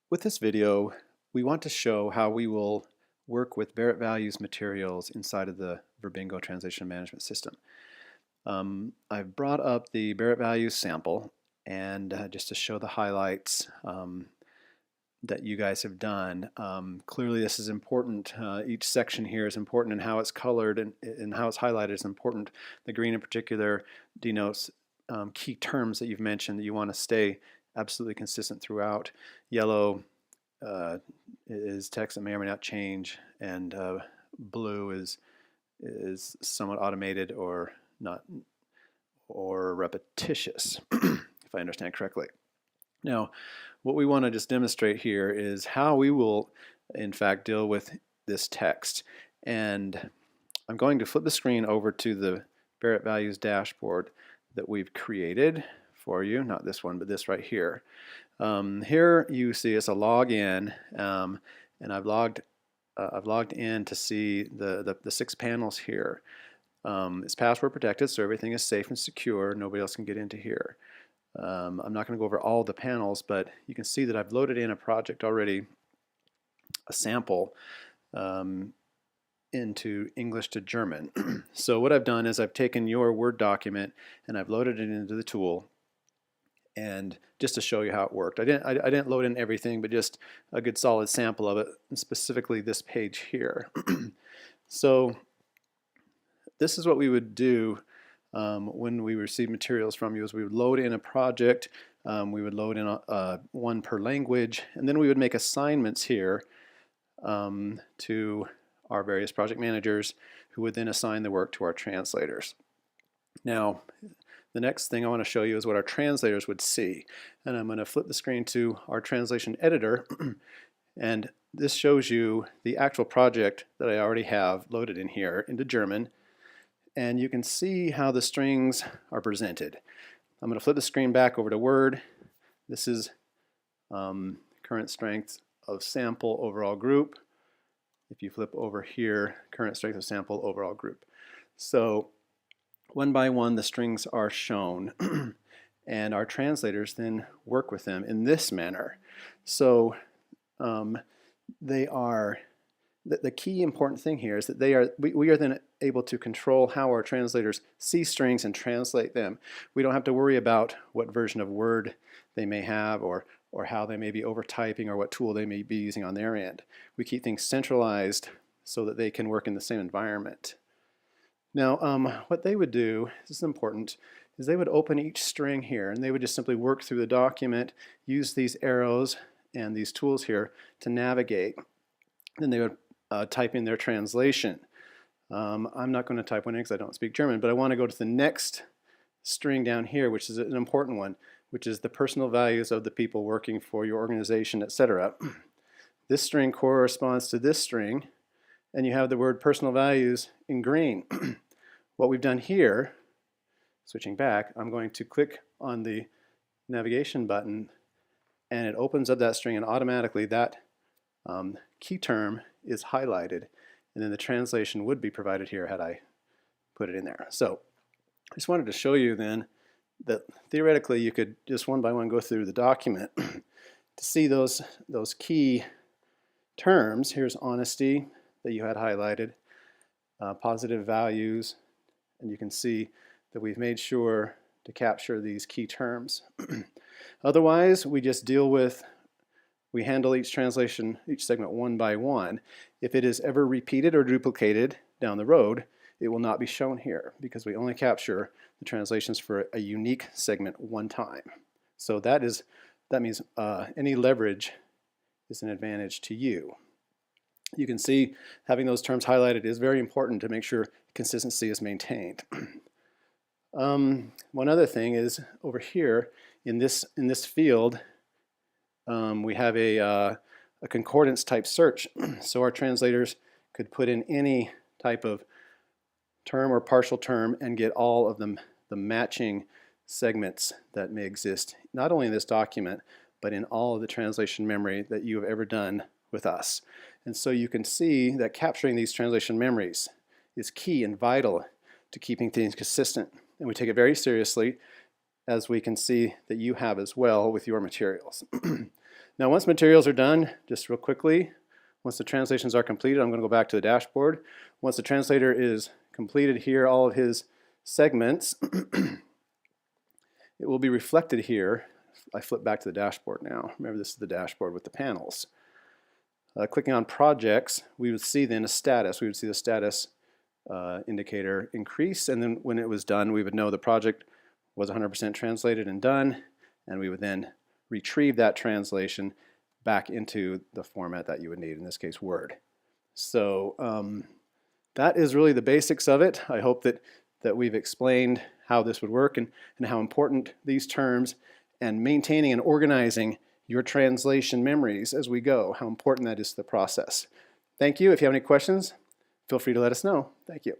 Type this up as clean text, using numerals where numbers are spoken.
With this video, we want to show how we will work with Barrett Values materials inside of the Verbingo translation management system. I've brought up the Barrett Values sample and just to show the highlights that you guys have done. Clearly this is important. Each section here is important, and how it's colored and how it's highlighted is important. The green in particular denotes key terms that you've mentioned that you want to stay absolutely consistent throughout. Yellow is text that may or may not change, and blue is somewhat automated or not, or repetitious, if I understand correctly. Now, what we want to just demonstrate here is how we will, in fact, deal with this text. And I'm going to flip the screen over to the Barrett Values dashboard that we've created for you, not this one, but this right here. Here you see it's a login, and I've logged in to see the 6 panels here. It's password protected, so everything is safe and secure. Nobody else can get into here. I'm not going to go over all the panels, but you can see that I've loaded in a project already, a sample, into English to German. So what I've done is I've taken your Word document and I've loaded it into the tool, and just to show you how it worked. I didn't load in everything, but just a good solid sample of it, and specifically this page here. So this is what we would do when we receive materials from you. Is we would load in a project, we would load in one per language, and then we would make assignments here to our various project managers, who would then assign the work to our translators. Now, the next thing I want to show you is what our translators would see. And I'm going to flip the screen to our translation editor, and this shows you the actual project that I already have loaded in here into German. And you can see how the strings are presented. I'm going to flip the screen back over to Word. This is current strength of sample overall group. If you flip over here, current strength of sample overall group. So one by one the strings are shown, and our translators then work with them in this manner. So they are, the key important thing here is that we are then able to control how our translators see strings and translate them. We don't have to worry about what version of Word they may have, or how they may be overtyping, or what tool they may be using on their end. We keep things centralized so that they can work in the same environment. Now, what they would do, this is important, is they would open each string here, and they would just simply work through the document, use these arrows and these tools here to navigate. Then they would type in their translation. I'm not going to type one in because I don't speak German, but I want to go to the next string down here, which is an important one, which is the personal values of the people working for your organization, etc. This string corresponds to this string, and you have the word personal values in green. What we've done here, switching back, I'm going to click on the navigation button, and it opens up that string, and automatically that key term is highlighted, and then the translation would be provided here had I put it in there. So I just wanted to show you then that theoretically you could just one by one go through the document to see those key terms. Here's honesty that you had highlighted, positive values, and you can see that we've made sure to capture these key terms. Otherwise, we just we handle each translation, each segment one by one. If it is ever repeated or duplicated down the road, it will not be shown here because we only capture the translations for a unique segment one time. So that means any leverage is an advantage to you. You can see having those terms highlighted is very important to make sure consistency is maintained. One other thing is over here in this field, we have a concordance type search. So our translators could put in any type of term or partial term and get all of the matching segments that may exist, not only in this document, but in all of the translation memory that you have ever done with us. And so you can see that capturing these translation memories is key and vital to keeping things consistent. And we take it very seriously, as we can see that you have as well with your materials. Now once materials are done, just real quickly, once the translations are completed, I'm going to go back to the dashboard. Once the translator is completed here, all of his segments, it will be reflected here. I flip back to the dashboard now. Remember, this is the dashboard with the panels. Clicking on projects, we would see then a status. We would see the status indicator increase, and then when it was done, we would know the project was 100% translated and done, and we would then retrieve that translation back into the format that you would need, in this case Word. So that is really the basics of it. I hope that we've explained how this would work and how important these terms and maintaining and organizing your translation memories as we go, how important that is to the process. Thank you. If you have any questions, feel free to let us know. Thank you.